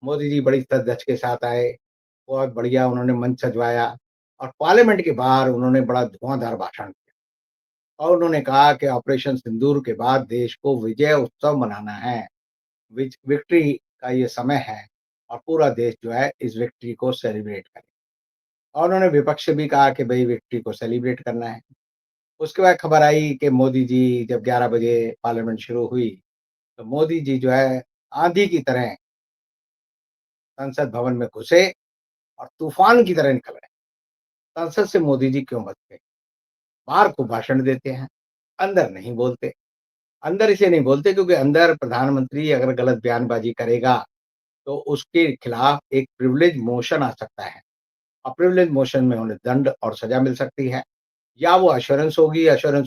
मोदी जी बड़ी सज-धज के साथ आए, बहुत बढ़िया उन्होंने मंच सजवाया और पार्लियामेंट के बाहर उन्होंने बड़ा धुआंधार भाषण दिया और उन्होंने कहा कि ऑपरेशन सिंदूर के बाद देश को विजय उत्सव मनाना है, विक्ट्री का ये समय है और पूरा देश जो है इस विक्ट्री को सेलिब्रेट करे। और उन्होंने विपक्ष से भी कहा कि भई विक्ट्री को सेलिब्रेट करना है। उसके बाद खबर आई कि मोदी जी जब 11 बजे पार्लियामेंट शुरू हुई, तो मोदी जी जो है आंधी की तरह संसद भवन में घुसे और तूफान की तरह निकल गए। संसद से मोदी जी क्यों बचते? बाहर खूब भाषण देते हैं, अंदर नहीं बोलते। अंदर इसलिए नहीं बोलते क्योंकि अंदर प्रधानमंत्री अगर गलत बयानबाज़ी करेगा, तो उसके खिलाफ एक प्रिविलेज मोशन आ सकता है और प्रिविलेज मोशन में उन्हें दंड और सज़ा मिल सकती है या वो एश्योरेंस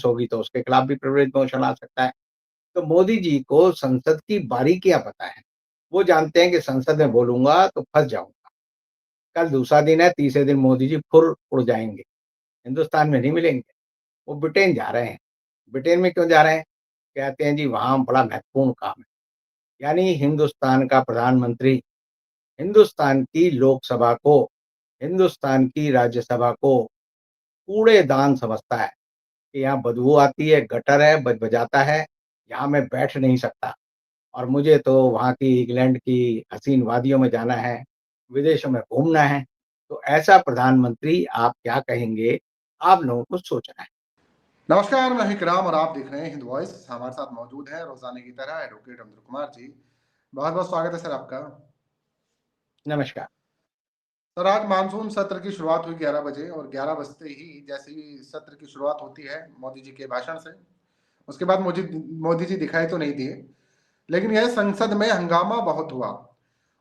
होगी तो उसके खिलाफ भी प्रिविलेज मोशन आ सकता है। तो मोदी जी को संसद की बारीकियाँ पता है। वो जानते हैं कि संसद में बोलूँगा तो फँस जाऊँगा। कल दूसरा दिन है, तीसरे दिन मोदी जी फुर उड़ जाएँगे, हिंदुस्तान में नहीं मिलेंगे। वो ब्रिटेन जा रहे हैं। ब्रिटेन में क्यों जा रहे हैं? कहते हैं जी वहाँ बड़ा महत्वपूर्ण काम है। यानी हिंदुस्तान का प्रधानमंत्री हिंदुस्तान की लोकसभा को, हिंदुस्तान की राज्यसभा को कूड़ेदान समझता है कि यहाँ बदबू आती है, गटर है, बजबजाता है, यहाँ मैं बैठ नहीं सकता और मुझे तो वहाँ की इंग्लैंड की हसीन वादियों में जाना है, विदेशों में घूमना है। तो ऐसा प्रधानमंत्री आप क्या कहेंगे? आप लोगों को सोचना है। नमस्कार, मैं विक्राम और आप देख रहे हैं हिंद वॉइस। हमारे साथ मौजूद हैं रोजाना की तरह एडवोकेट अमर कुमार जी। बहुत-बहुत स्वागत है सर आपका। नमस्कार। सर आज मानसून सत्र की शुरुआत हुई 11 बजे और 11 बजते ही जैसे ही सत्र की शुरुआत होती है मोदी जी के भाषण से, उसके बाद मोदी जी दिखाई तो नहीं दिए, लेकिन यह संसद में हंगामा बहुत हुआ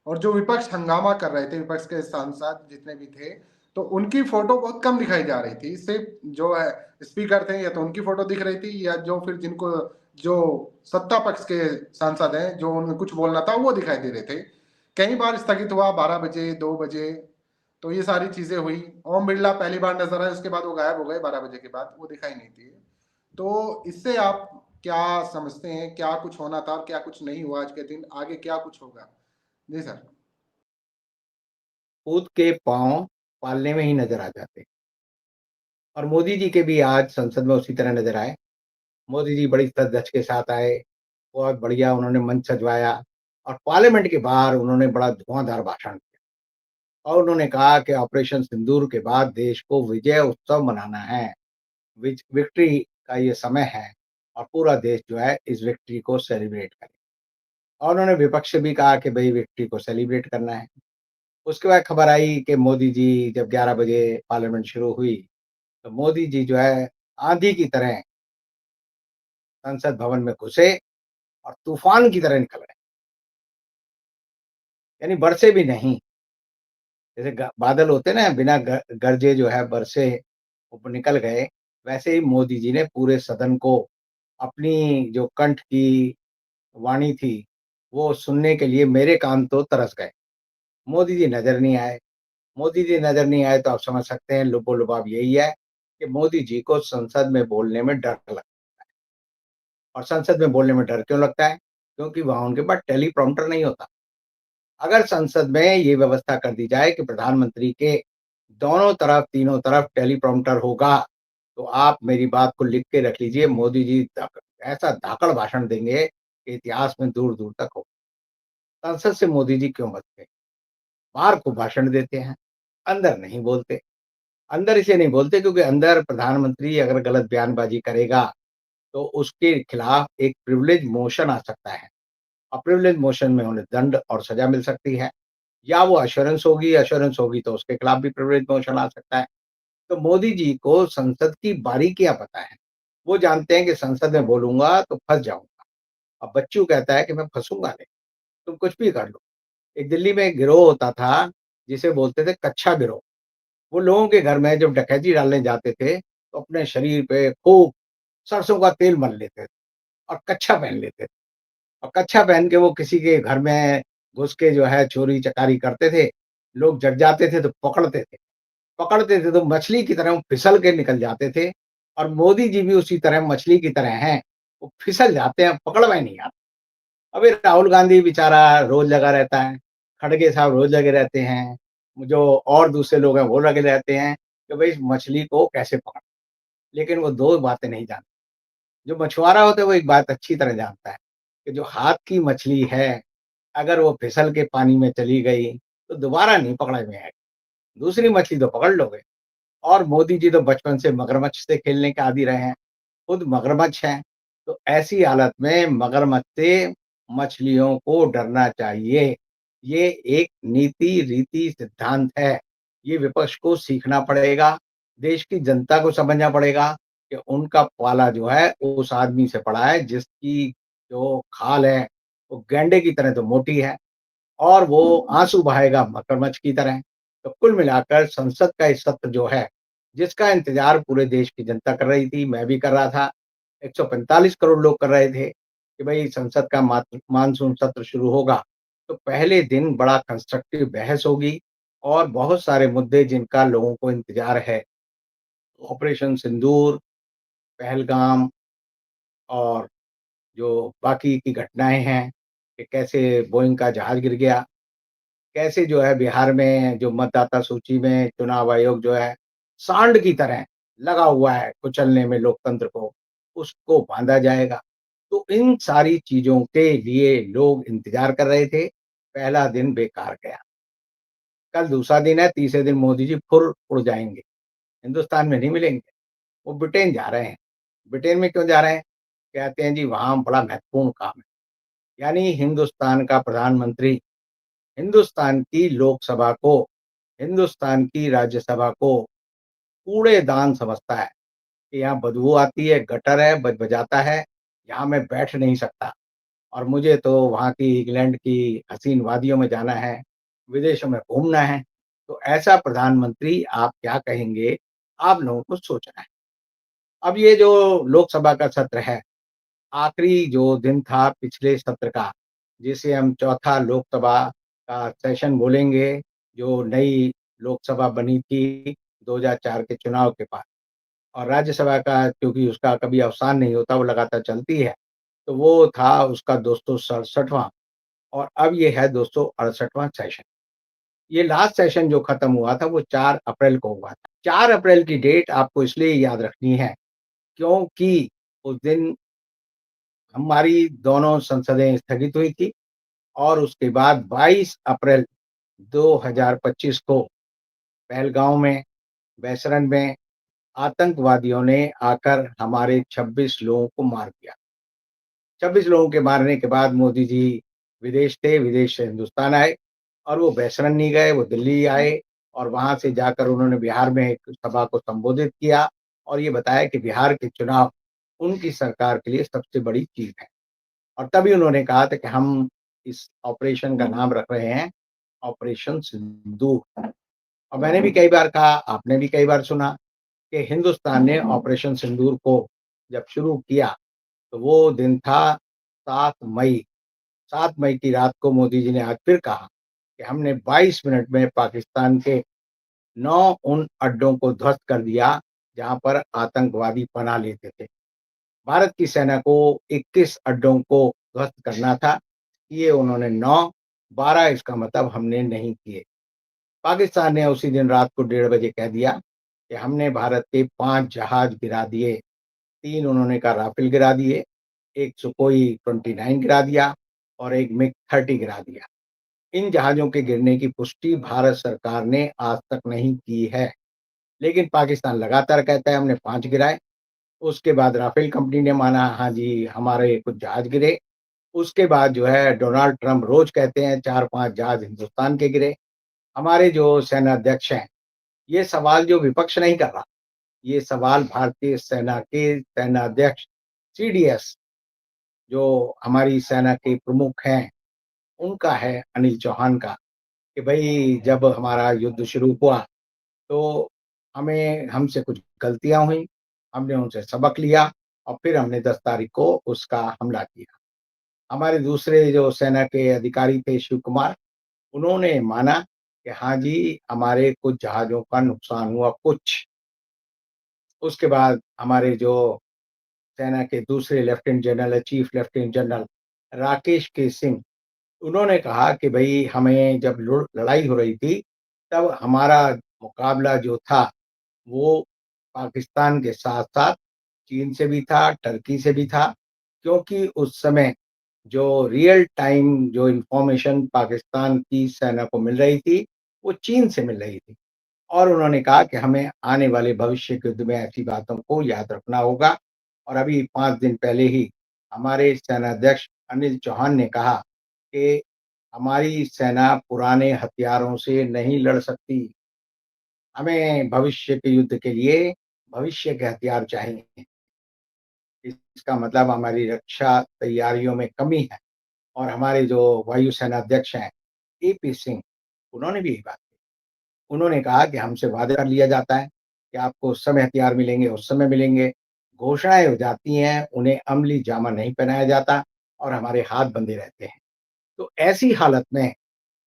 और जो विपक्ष हंगामा कर रहे थे, विपक्ष के सांसद जितने भी थे, तो उनकी फोटो बहुत कम दिखाई जा रही थी। सिर्फ जो है स्पीकर थे या तो उनकी फोटो दिख रही थी या जो फिर जिनको जो सत्ता पक्ष के सांसद हैं जो उन्हें कुछ बोलना था वो दिखाई दे रहे थे। कई बार स्थगित हुआ 12 बजे, 2 बजे, तो ये सारी चीजें हुई। ओम बिरला पहली बार नजर आए, उसके बाद वो गायब हो गए 12 बजे के बाद, वो दिखाई नहीं दिए। तो इससे आप क्या समझते हैं, क्या कुछ होना था और क्या कुछ नहीं हुआ आज के दिन, आगे क्या कुछ होगा? जी सर। कूद के पाँव पालने में ही नज़र आ जाते और मोदी जी के भी आज संसद में उसी तरह नज़र आए। मोदी जी बड़ी सज-धज के साथ आए, बहुत बढ़िया उन्होंने मंच सजवाया और पार्लियामेंट के बाहर उन्होंने बड़ा धुआंधार भाषण दिया और उन्होंने कहा कि ऑपरेशन सिंदूर के बाद देश को विजय उत्सव मनाना है, विक्ट्री का ये समय है और पूरा देश जो है इस विक्ट्री को सेलिब्रेट करे। और उन्होंने विपक्ष से भी कहा कि भई विक्ट्री को सेलिब्रेट करना है। उसके बाद खबर आई कि मोदी जी जब 11 बजे पार्लियामेंट शुरू हुई, तो मोदी जी जो है आंधी की तरह संसद भवन में घुसे और तूफान की तरह निकल गए। यानी बरसे भी नहीं, जैसे बादल होते हैं ना बिना गरजे जो है बरसे वो निकल गए, वैसे ही मोदी जी ने पूरे सदन को अपनी जो कंठ की वाणी थी, वो सुनने के लिए मेरे कान तो तरस गए। मोदी जी नज़र नहीं आए। मोदी जी नज़र नहीं आए तो आप समझ सकते हैं लुबो-लुबाब यही है कि मोदी जी को संसद में बोलने में डर लगता है। और संसद में बोलने में डर क्यों लगता है? क्योंकि वहाँ उनके पास टेलीप्रॉम्प्टर नहीं होता। अगर संसद में ये व्यवस्था कर दी जाए कि प्रधानमंत्री के दोनों तरफ, तीनों तरफ टेलीप्रॉम्प्टर होगा, तो आप मेरी बात को लिख के रख लीजिए, मोदी जी ऐसा धाकड़ भाषण देंगे कि इतिहास में दूर-दूर तक हो। संसद से मोदी जी क्यों बचते? बाहर खूब भाषण देते हैं, अंदर नहीं बोलते। अंदर इसलिए नहीं बोलते क्योंकि अंदर प्रधानमंत्री अगर गलत बयानबाज़ी करेगा, तो उसके खिलाफ एक प्रिविलेज मोशन आ सकता है और प्रिविलेज मोशन में उन्हें दंड और सज़ा मिल सकती है या वो एश्योरेंस होगी तो उसके खिलाफ भी प्रिविलेज मोशन आ सकता है। तो मोदी जी को संसद की बारीकियाँ पता है। वो जानते हैं कि संसद में बोलूँगा तो फँस जाऊँगा। अब बच्चू कहता है कि मैं फँसूँगा नहीं, तुम कुछ भी कर लो। एक दिल्ली में एक गिरोह होता था, जिसे बोलते थे कच्छा गिरोह। वो लोगों के घर में जब डकैती डालने जाते थे, तो अपने शरीर पे खूब सरसों का तेल मल लेते थे और कच्छा पहन लेते थे और कच्छा पहन के वो किसी के घर में घुस के जो है चोरी-चकारी करते थे। लोग जग जाते थे तो पकड़ते थे तो मछली की तरह वो फिसल के निकल जाते थे और मोदी जी भी उसी तरह मछली की तरह हैं, वो फिसल जाते हैं, पकड़ में नहीं आते। अबे राहुल गांधी बेचारा रोज़ लगा रहता है, खड़गे साहब रोज़ लगे रहते हैं, जो और दूसरे लोग हैं वो लगे रहते हैं कि भई इस मछली को कैसे पकड़ें? लेकिन वो 2 बातें नहीं जानते। जो मछुआरा होता है वो एक बात अच्छी तरह जानता है कि जो हाथ की मछली है, अगर वो फिसल के पानी में चली गई, तो दोबारा नहीं पकड़ा में आएगी। दूसरी मछली तो पकड़ लोगे। और मोदी जी तो बचपन से मगरमच्छ से खेलने के आदी रहे हैं, खुद मगरमच्छ हैं। तो ऐसी हालत में मगरमच्छ से मछलियों को डरना चाहिए। ये एक नीति, रीति, सिद्धांत है। ये विपक्ष को सीखना पड़ेगा, देश की जनता को समझना पड़ेगा कि उनका पाला जो है उस आदमी से पड़ा है जिसकी जो खाल है, वो गैंडे की तरह तो मोटी है। और वो आँसू बहाएगा मगरमच्छ की तरह। तो कुल मिलाकर संसद का ये सत्र जो है, जिसका इंतज़ार पूरे देश की जनता कर रही थी, मैं भी कर रहा था, 145 करोड़ लोग कर रहे थे कि भई संसद का मानसून सत्र शुरू होगा, तो पहले दिन बड़ा कंस्ट्रक्टिव बहस होगी और बहुत सारे मुद्दे जिनका लोगों को इंतज़ार है, ऑपरेशन सिंदूर, पहलगाम और जो बाकी की घटनाएँ हैं, कि कैसे बोइंग का जहाज गिर गया, कैसे जो है बिहार में जो मतदाता सूची में चुनाव आयोग जो है सांड की तरह लगा हुआ है कुचलने में लोकतंत्र को, उसको बाँधा जाएगा। तो इन सारी चीज़ों के लिए लोग इंतज़ार कर रहे थे, पहला दिन बेकार गया। कल दूसरा दिन है, तीसरे दिन मोदी जी फुर उड़ जाएँगे, हिंदुस्तान में नहीं मिलेंगे, वो ब्रिटेन जा रहे हैं। ब्रिटेन में क्यों जा रहे हैं? कहते हैं जी वहाँ बड़ा महत्वपूर्ण काम है। यानी हिंदुस्तान का प्रधानमंत्री हिंदुस्तान की लोकसभा को, हिंदुस्तान की राज्यसभा को कूड़ेदान समझता है कि यहाँ बदबू आती है, गटर है, बजबजाता है, यहाँ मैं बैठ नहीं सकता और मुझे तो वहाँ की इंग्लैंड की हसीन वादियों में जाना है, विदेशों में घूमना है। तो ऐसा प्रधानमंत्री आप क्या कहेंगे? आप लोगों को सोचना है। अब ये जो लोकसभा का सत्र है, आखिरी जो दिन था पिछले सत्र का, जिसे हम चौथा लोकसभा का सेशन बोलेंगे, जो नई लोकसभा बनी थी 2004 के चुनाव के बाद और राज्यसभा का क्योंकि उसका कभी अवसान नहीं होता, वो लगातार चलती है, तो वो था उसका 267वाँ और अब ये है 268वाँ सेशन। ये लास्ट सेशन जो खत्म हुआ था, वो 4 अप्रैल को हुआ था। 4 अप्रैल की डेट आपको इसलिए याद रखनी है, क्योंकि उस दिन हमारी दोनों संसदें स्थगित हुई थी और उसके बाद 22 अप्रैल 2025 को पहलगाँव में, बैसरन में आतंकवादियों ने आकर हमारे 26 लोगों को मार दिया। 26 लोगों के मारने के बाद मोदी जी विदेश थे, विदेश से हिंदुस्तान आए और वो बैसरन नहीं गए, वो दिल्ली आए और वहाँ से जाकर उन्होंने बिहार में एक सभा को संबोधित किया और ये बताया कि बिहार के चुनाव उनकी सरकार के लिए सबसे बड़ी चीज़ है। और तभी उन्होंने कहा था कि हम इस ऑपरेशन का नाम रख रहे हैं ऑपरेशन सिंदूर। और मैंने भी कई बार कहा, आपने भी कई बार सुना कि हिंदुस्तान ने ऑपरेशन सिंदूर को जब शुरू किया, तो वो दिन था 7 मई। 7 मई की रात को मोदी जी ने आज फिर कहा कि हमने 22 मिनट में पाकिस्तान के 9 उन अड्डों को ध्वस्त कर दिया, जहाँ पर आतंकवादी पनाह लेते थे। भारत की सेना को 21 अड्डों को ध्वस्त करना था, किए उन्होंने 9, 12 इसका मतलब हमने नहीं किए। पाकिस्तान ने उसी दिन रात को 1:30 बजे कह दिया कि हमने भारत के 5 जहाज गिरा दिए, 3 उन्होंने कहा राफेल गिरा दिए, 1 सुकोई 29 गिरा दिया और 1 मिग 30 गिरा दिया। इन जहाज़ों के गिरने की पुष्टि भारत सरकार ने आज तक नहीं की है, लेकिन पाकिस्तान लगातार कहता है हमने 5 गिराए। उसके बाद राफेल कंपनी ने माना हाँ जी, हमारे कुछ जहाज गिरे। उसके बाद जो है डोनाल्ड ट्रम्प रोज़ कहते हैं 4-5 जहाज हिंदुस्तान के गिरे। हमारे जो सेनाध्यक्ष हैं, ये सवाल जो विपक्ष नहीं कर रहा, ये सवाल भारतीय सेना के सेनाध्यक्ष सीडीएस जो हमारी सेना के प्रमुख हैं, उनका है अनिल चौहान का कि भई जब हमारा युद्ध शुरू हुआ, तो हमें हमसे कुछ गलतियाँ हुई, हमने उनसे सबक लिया और फिर हमने 10 तारीख को उसका हमला किया। हमारे दूसरे जो सेना के अधिकारी थे शिव कुमार, उन्होंने माना कि हाँ जी, हमारे कुछ जहाज़ों का नुकसान हुआ कुछ। उसके बाद हमारे जो सेना के दूसरे lieutenant general chief lieutenant general Rakesh के सिंह, उन्होंने कहा कि भई हमें जब लुड़ लड़ाई हो रही थी, तब हमारा मुकाबला जो था, वो पाकिस्तान के साथ-साथ चीन से भी था, टर्की से भी था, क्योंकि उस समय जो रियल टाइम जो इन्फॉर्मेशन पाकिस्तान की सेना को मिल रही थी, वो चीन से मिल रही थी। और उन्होंने कहा कि हमें आने वाले भविष्य के युद्ध में ऐसी बातों को याद रखना होगा और अभी 5 दिन पहले ही हमारे सेनाध्यक्ष अनिल चौहान ने कहा कि हमारी सेना पुराने हथियारों से नहीं लड़ सकती। हमें भविष्य के युद्ध के लिए भविष्य के हथियार चाहिए। इसका मतलब हमारी रक्षा तैयारियों में कमी है और हमारे जो वायुसेना अध्यक्ष हैं, एपी सिंह, उन्होंने भी यही बात कही। उन्होंने कहा कि हमसे वादा कर लिया जाता है कि आपको उस समय हथियार मिलेंगे, उस समय मिलेंगे। घोषणाएँ हो जाती हैं, उन्हें अमली जामा नहीं पहनाया जाता और हमारे हाथ बंधे रहते हैं। तो ऐसी हालत में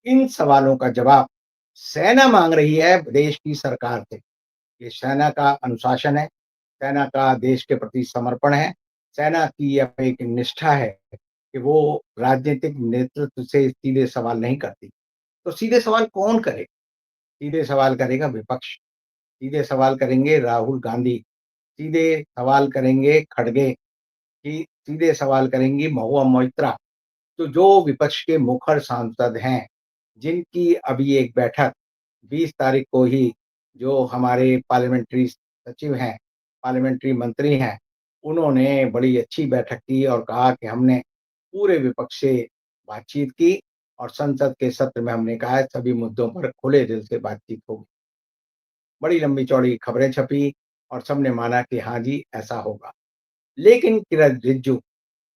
इन सवालों का जवाब सेना माँग रही है देश की सरकार से। ये सेना का अनुशासन है, सेना का देश के प्रति समर्पण है, सेना की यह एक निष्ठा है कि वो राजनीतिक नेतृत्व से सीधे सवाल नहीं करती। तो सीधे सवाल कौन करे? सीधे सवाल करेगा विपक्ष, सीधे सवाल करेंगे राहुल गांधी, सीधे सवाल करेंगे खड़गे, कि सीधे सवाल करेंगी महुआ मोइत्रा। तो जो विपक्ष के मुखर सांसद हैं, जिनकी अभी एक बैठक 20 तारीख को ही जो हमारे पार्लियामेंट्री सचिव हैं, पार्लियामेंट्री मंत्री हैं, उन्होंने बड़ी अच्छी बैठक की और कहा कि हमने पूरे विपक्ष से बातचीत की और संसद के सत्र में हमने कहा है सभी मुद्दों पर खुले दिल से बातचीत होगी। बड़ी लंबी-चौड़ी खबरें छपी और सबने माना कि हाँ जी, ऐसा होगा। लेकिन किरण रिज्जू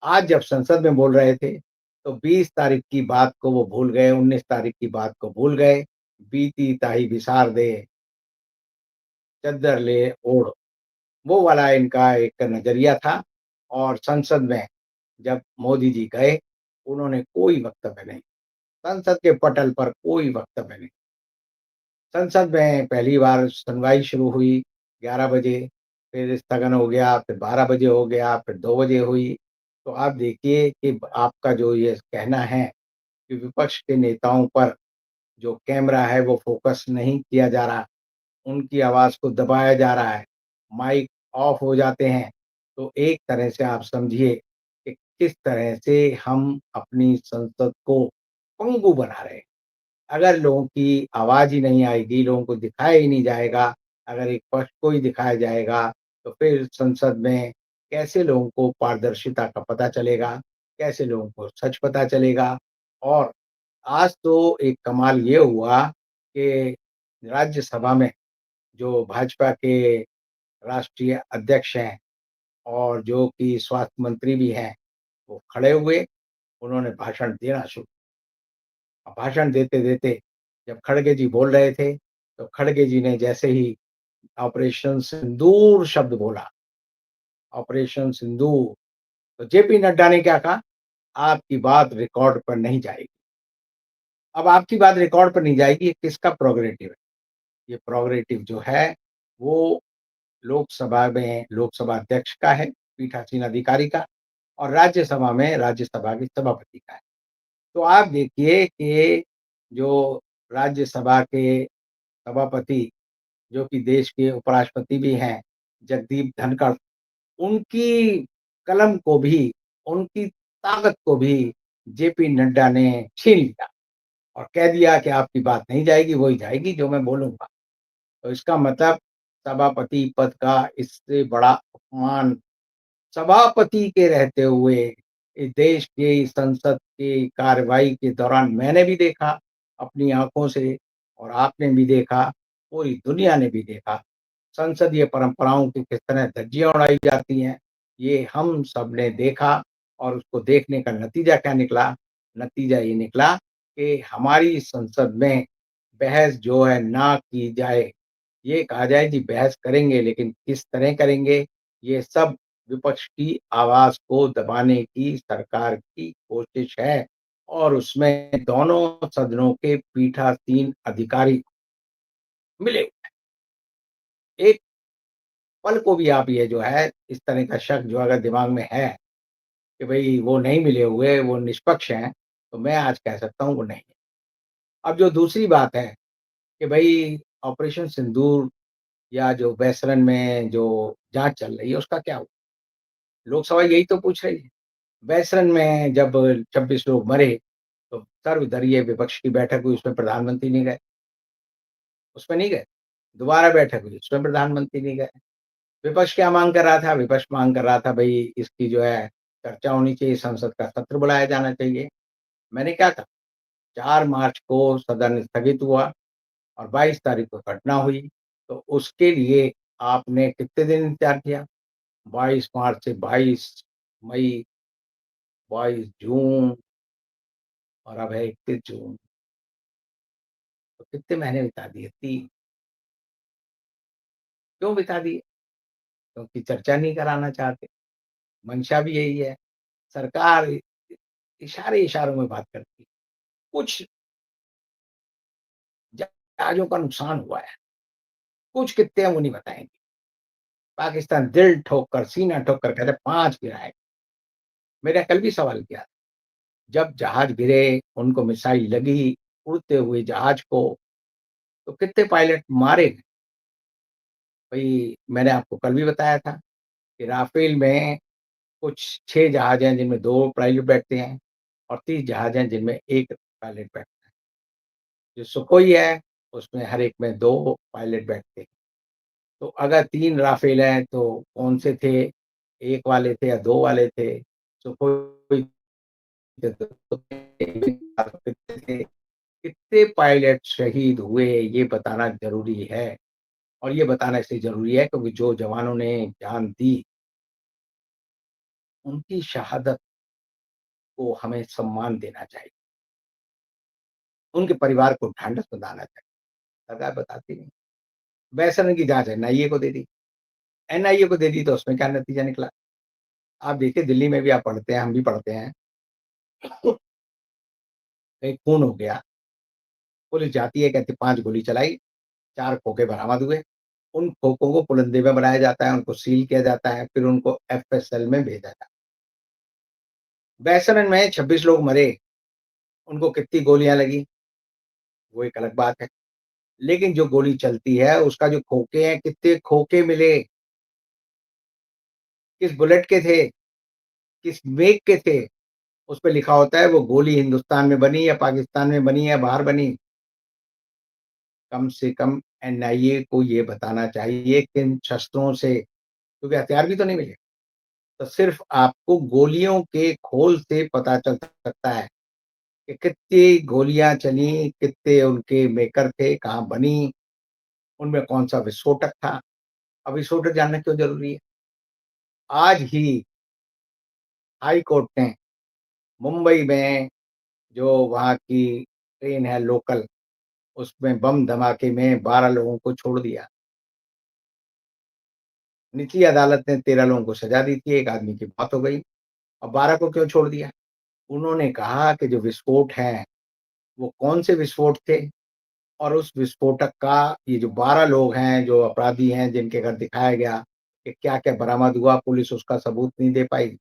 आज जब संसद में बोल रहे थे, तो 20 तारीख की बात को वो भूल गए, 19 तारीख की बात को भूल गए। बीती ताही बिसार दे, चद्दर ले ओढ़, वो वाला इनका एक नज़रिया था और संसद में जब मोदी जी गए, उन्होंने कोई वक्तव्य नहीं, संसद के पटल पर कोई वक्तव्य नहीं। संसद में पहली बार सुनवाई शुरू हुई 11 बजे, फिर स्थगन हो गया, फिर 12 बजे हो गया, फिर 2 बजे हुई। तो आप देखिए कि आपका जो ये कहना है कि विपक्ष के नेताओं पर जो कैमरा है वो फ़ोकस नहीं किया जा रहा, उनकी आवाज़ को दबाया जा रहा है, माइक ऑफ हो जाते हैं। तो एक तरह से आप समझिए कि किस तरह से हम अपनी संसद को पंगु बना रहे हैं। अगर लोगों की आवाज़ ही नहीं आएगी, लोगों को दिखाया ही नहीं जाएगा, अगर एक पक्ष को ही दिखाया जाएगा, तो फिर संसद में कैसे लोगों को पारदर्शिता का पता चलेगा, कैसे लोगों को सच पता चलेगा। और आज तो एक कमाल ये हुआ कि राज्यसभा में जो भाजपा के राष्ट्रीय अध्यक्ष हैं और जो कि स्वास्थ्य मंत्री भी हैं, वो खड़े हुए, उन्होंने भाषण देना शुरू। भाषण देते-देते जब खड़गे जी बोल रहे थे, तो खड़गे जी ने जैसे ही ऑपरेशन सिंदूर शब्द बोला, ऑपरेशन सिंदूर, तो जेपी नड्डा ने क्या कहा, आपकी बात रिकॉर्ड पर नहीं जाएगी। अब आपकी बात रिकॉर्ड पर नहीं जाएगी, ये किसका प्रोगरेटिव है? ये प्रोगरेटिव जो है, वो लोकसभा में लोकसभा अध्यक्ष का है, पीठासीन अधिकारी का और राज्यसभा में राज्यसभा के सभापति का है। तो आप देखिए कि जो राज्यसभा के सभापति जो कि देश के उपराष्ट्रपति भी हैं, जगदीप धनखड़, उनकी कलम को भी, उनकी ताकत को भी जेपी नड्डा ने छीन लिया और कह दिया कि आपकी बात नहीं जाएगी, वही जाएगी जो मैं बोलूँगा। तो इसका मतलब सभापति पद का इससे बड़ा अपमान सभापति के रहते हुए इस देश के संसद की कार्यवाही के दौरान मैंने भी देखा अपनी आँखों से और आपने भी देखा, पूरी दुनिया ने भी देखा। संसदीय परंपराओं की किस तरह धज्जियाँ उड़ाई जाती हैं, ये हम सबने देखा और उसको देखने का नतीजा क्या निकला? नतीजा ये निकला कि हमारी संसद में बहस जो है ना की जाए। ये कहा जाए कि बहस करेंगे लेकिन किस तरह करेंगे? ये सब विपक्ष की आवाज़ को दबाने की सरकार की कोशिश है और उसमें दोनों सदनों के पीठासीन अधिकारी मिले। एक पल को भी आप ये जो है, इस तरह का शक जो अगर दिमाग में है कि भई वो नहीं मिले हुए, वो निष्पक्ष हैं, तो मैं आज कह सकता हूँ वो नहीं है। अब जो दूसरी बात है कि भई ऑपरेशन सिंदूर या जो बेसरन में जो जाँच चल रही है उसका क्या हुआ? लोकसभा यही तो पूछ रही है। बेसरन में जब 26 लोग मरे, तो सर्वदलीय विपक्ष की बैठक हुई, उसमें प्रधानमंत्री नहीं गए, उसमें नहीं गए। दोबारा बैठक हुई, उसमें प्रधानमंत्री नहीं गए। विपक्ष क्या माँग कर रहा था? विपक्ष माँग कर रहा था भई इसकी जो है चर्चा होनी चाहिए, संसद का सत्र बुलाया जाना चाहिए। मैंने क्या कहा? 4 मार्च को सदन स्थगित हुआ और 22 तारीख को घटना हुई, तो उसके लिए आपने कितने दिन इंतज़ार किया? 22 मार्च से 22 मई, 22 जून और अब है 31 जून, तो कितने महीने बिता दिए? 3 क्यों बिता दिए? क्योंकि चर्चा नहीं कराना चाहते, मंशा भी यही है। सरकार इशारे-इशारों में बात करती है। कुछ जहाज़ों का नुकसान हुआ है, कुछ कितने हैं वो नहीं बताएँगे। पाकिस्तान दिल ठोक कर, सीना ठोक कर कहता है 5 गिराए। मैंने कल भी सवाल किया, जब जहाज गिरे, उनको मिसाइल लगी, उड़ते हुए जहाज को, तो कितने पायलट मारे गए? भई मैंने आपको कल भी बताया था कि राफ़ेल में कुछ 6 जहाज हैं जिनमें 2 पायलट बैठते हैं और 30 जहाज हैं जिनमें 1 पायलट बैठता है। जो सुखोई है, उसमें हर एक में 2 पायलट बैठते हैं। तो अगर 3 राफ़ेल हैं तो कौन से थे? 1 वाले थे या 2 वाले थे? सुखोई थे तो कितने थे? कितने पायलट शहीद हुए ये बताना ज़रूरी है और ये बताना इसलिए ज़रूरी है क्योंकि जो जवानों ने जान दी, उनकी शहादत को हमें सम्मान देना चाहिए। उनके परिवार को ढाँढस बंधाना चाहिए। सरकार बताती नहीं। वैसे की जाँच एनआईए को दे दी। एनआईए को दे दी तो उसमें क्या नतीजा निकला? आप देखिए दिल्ली में भी आप पढ़ते हैं, हम भी पढ़ते हैं। कहीं खून हो गया, पुलिस जाती है कहती 5 गोली चलाई, 4 खोखे बरामद हुए। उन खोखों को पुलिंदे में बनाया जाता है, उनको सील किया जाता है, फिर उनको एफएसएल में भेजा जाता है। बेसरन में 26 लोग मरे, उनको कितनी गोलियाँ लगी, वो एक अलग बात है। लेकिन जो गोली चलती है, उसका जो खोखे हैं, कितने खोखे मिले, किस बुलेट के थे, किस मेक के थे, उसपे लिखा होता है वो गोली हिंदुस्तान में बनी या पाकिस्तान में बनी या बाहर बनी। कम से कम एनआईए को ये बताना चाहिए किन शस्त्रों से क्योंकि हथियार भी तो नहीं मिले। तो सिर्फ़ आपको गोलियों के खोल से पता चल सकता है कि कितनी गोलियाँ चली, कितने उनके मेकर थे, कहाँ बनी, उनमें कौन-सा विस्फोटक था। अब विस्फोटक जानना क्यों ज़रूरी है? आज ही हाई कोर्ट ने मुंबई में जो वहाँ की ट्रेन है लोकल, उसमें बम धमाके में 12 लोगों को छोड़ दिया। निचली अदालत ने 13 लोगों को सज़ा दी थी, 1 आदमी की मौत हो गई और 12 को क्यों छोड़ दिया? उन्होंने कहा कि जो विस्फोट हैं, वो कौन से विस्फोट थे और उस विस्फोटक का ये जो 12 लोग हैं, जो अपराधी हैं, जिनके घर दिखाया गया कि क्या-क्या बरामद हुआ, पुलिस उसका सबूत नहीं दे पाई।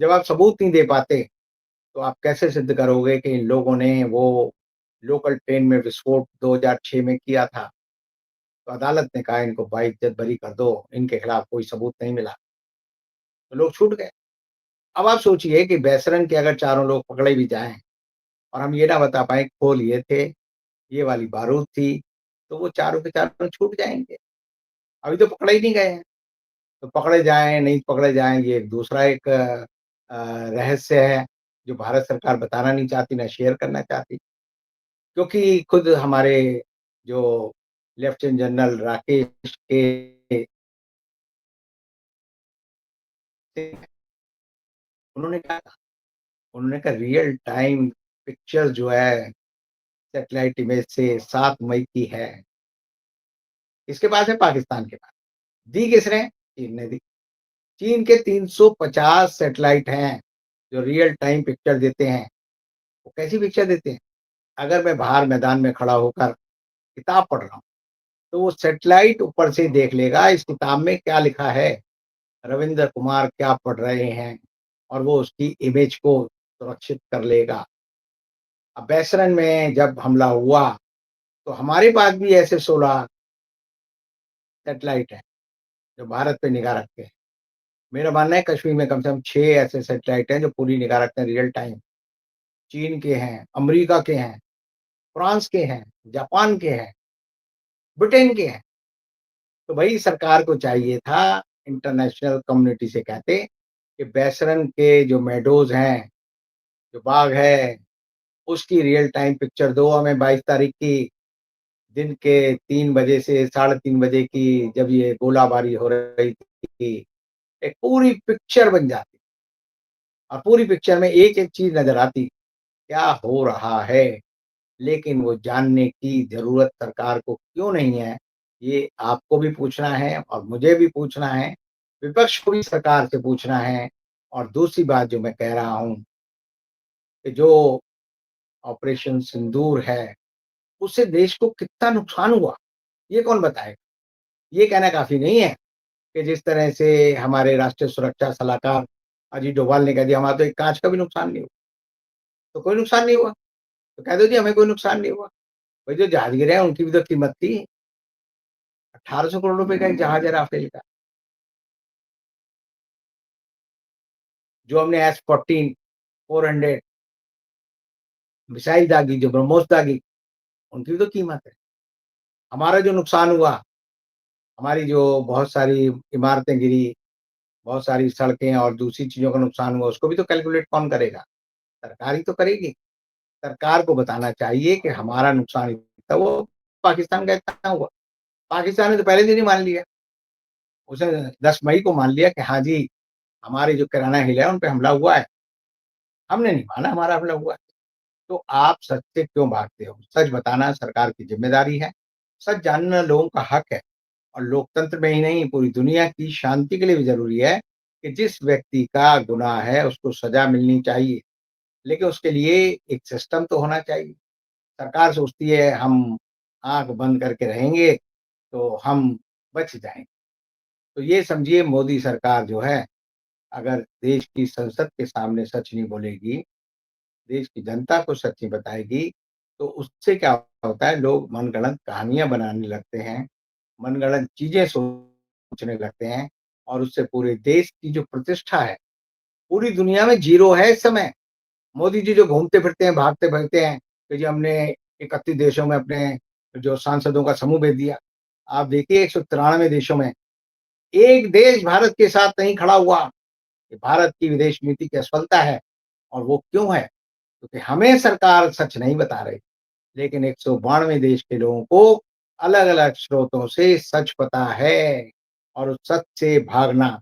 जब आप सबूत नहीं दे पाते, तो आप कैसे सिद्ध करोगे कि इन लोगों ने वो लोकल ट्रेन में विस्फोट 2006 में किया था? तो अदालत ने कहा इनको बाइज्जत बरी कर दो, इनके खिलाफ कोई सबूत नहीं मिला, तो लोग छूट गए। अब आप सोचिए कि बेसरन के अगर चारों लोग पकड़े भी जाएँ और हम ये ना बता पाएँ खोल ये थे, ये वाली बारूद थी, तो वो चारों के चारों छूट जाएँगे। अभी तो पकड़े ही नहीं गए हैं, तो पकड़े जाएँ, नहीं पकड़े जाएँ ये दूसरा एक रहस्य है, जो भारत सरकार बताना नहीं चाहती, ना शेयर करना चाहती। क्योंकि खुद हमारे जो लेफ्टिनेंट जनरल राकेश के उन्होंने क्या कहा? उन्होंने कहा रियल टाइम पिक्चर जो है सैटेलाइट इमेज से 7 मई की है। किसके पास है? पाकिस्तान के पास। दी किसने? चीन ने दी। चीन के 350 सैटेलाइट हैं, जो रियल टाइम पिक्चर देते हैं। वो कैसी पिक्चर देते हैं? अगर मैं बाहर मैदान में खड़ा होकर किताब पढ़ रहा हूँ, तो वो सैटेलाइट ऊपर से देख लेगा इस किताब में क्या लिखा है, रविंद्र कुमार क्या पढ़ रहे हैं और वो उसकी इमेज को सुरक्षित कर लेगा। अब बैसरन में जब हमला हुआ, तो हमारे पास भी ऐसे 16 सैटेलाइट हैं, जो भारत पे निगाह रखते हैं। मेरा मानना है कश्मीर में कम से कम 6 ऐसे सैटेलाइट हैं जो पूरी निगाह रखते हैं रियल टाइम। चीन के हैं, अमेरिका के हैं, फ्रांस के हैं, जापान के हैं, ब्रिटेन के हैं। तो भई सरकार को चाहिए था इंटरनेशनल कम्युनिटी से कहते कि बैसरन के जो मेडोज़ हैं, जो बाघ है, उसकी रियल टाइम पिक्चर दो हमें 22 तारीख की, दिन के 3 बजे से साढ़े 3 बजे की जब ये गोलाबारी हो रही थी, एक पूरी पिक्चर बन जाती और पूरी पिक्चर में एक-एक चीज़ नज़र आती, क्या हो रहा है? लेकिन वो जानने की ज़रूरत सरकार को क्यों नहीं है, ये आपको भी पूछना है और मुझे भी पूछना है, विपक्ष को भी सरकार से पूछना है। और दूसरी बात जो मैं कह रहा हूँ कि जो ऑपरेशन सिंदूर है, उससे देश को कितना नुकसान हुआ, ये कौन बताएगा? ये कहना काफ़ी नहीं है कि जिस तरह से हमारे राष्ट्रीय सुरक्षा सलाहकार अजीत डोभाल ने कह दिया, हमारा तो एक काँच का भी नुकसान नहीं हुआ। तो कोई नुकसान नहीं हुआ, तो कह दो जी हमें कोई नुकसान नहीं हुआ। भाई जो जहाज गिरे हैं उनकी भी तो कीमत थी, 1800 करोड़ रुपए का एक जहाज है राफेल का। जो हमने एस-14 400 मिसाइल दागी, जो ब्रह्मोस दागी, उनकी भी तो कीमत है। हमारा जो नुकसान हुआ, हमारी जो बहुत सारी इमारतें गिरी, बहुत सारी सड़कें और दूसरी चीज़ों का नुकसान हुआ, उसको भी तो कैलकुलेट कौन करेगा? सरकार ही तो करेगी। सरकार को बताना चाहिए कि हमारा नुकसान इतना हुआ, पाकिस्तान का इतना हुआ। पाकिस्तान ने तो पहले दिन ही मान लिया। उसने 10 मई को मान लिया कि हाँ जी, हमारे जो किराना हिल है, उन पे हमला हुआ है। हमने नहीं माना हमारा हमला हुआ है। तो आप सच से क्यों भागते हो? सच बताना सरकार की ज़िम्मेदारी है। सच जानना लोगों का हक है और लोकतंत्र में ही नहीं, पूरी दुनिया की शांति के लिए भी ज़रूरी है कि जिस व्यक्ति का गुनाह है, उसको सज़ा मिलनी चाहिए। लेकिन उसके लिए एक सिस्टम तो होना चाहिए। सरकार सोचती है हम आँख बंद करके रहेंगे, तो हम बच जाएँगे। तो ये समझिए मोदी सरकार जो है, अगर देश की संसद के सामने सच नहीं बोलेगी, देश की जनता को सच नहीं बताएगी, तो उससे क्या होता है लोग मनगढ़ंत कहानियाँ बनाने लगते हैं, मनगढ़ंत चीज़ें सोचने लगते हैं और उससे पूरे देश की जो प्रतिष्ठा है, पूरी दुनिया में ज़ीरो है इस समय। मोदी जी जो घूमते-फिरते हैं, भागते-फिरते हैं कि जी हमने 31 देशों में अपने जो सांसदों का समूह भेज दिया। आप देखिए 193 देशों में, एक देश भारत के साथ नहीं खड़ा हुआ। कि भारत की विदेश नीति की असफलता है और वो क्यों है? क्योंकि हमें सरकार सच नहीं बता रही, लेकिन 192 देश के लोगों को अलग-अलग स्रोतों से सच पता है और उस सच से भागना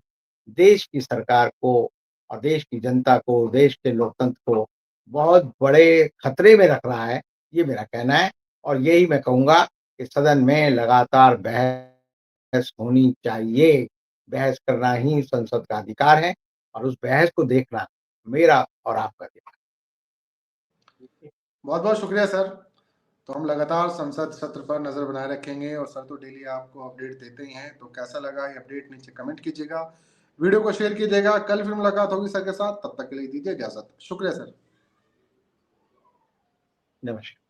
देश की सरकार को और देश की जनता को, देश के लोकतंत्र को बहुत बड़े खतरे में रख रहा है, ये मेरा कहना है और यही मैं कहूँगा कि सदन में लगातार बहस होनी चाहिए। बहस करना ही संसद का अधिकार है और उस बहस को देखना मेरा और आपका अधिकार है। बहुत-बहुत शुक्रिया सर। तो हम लगातार संसद सत्र पर नज़र बनाए रखेंगे और सर तो डेली आपको अपडेट देते ही हैं। तो कैसा लगा ये अपडेट नीचे कमेंट कीजिएगा। वीडियो को शेयर कीजिएगा। कल फिर मुलाकात होगी सर के साथ। तब तक के लिए दीजिए इजाज़त। शुक्रिया सर। नमस्कार।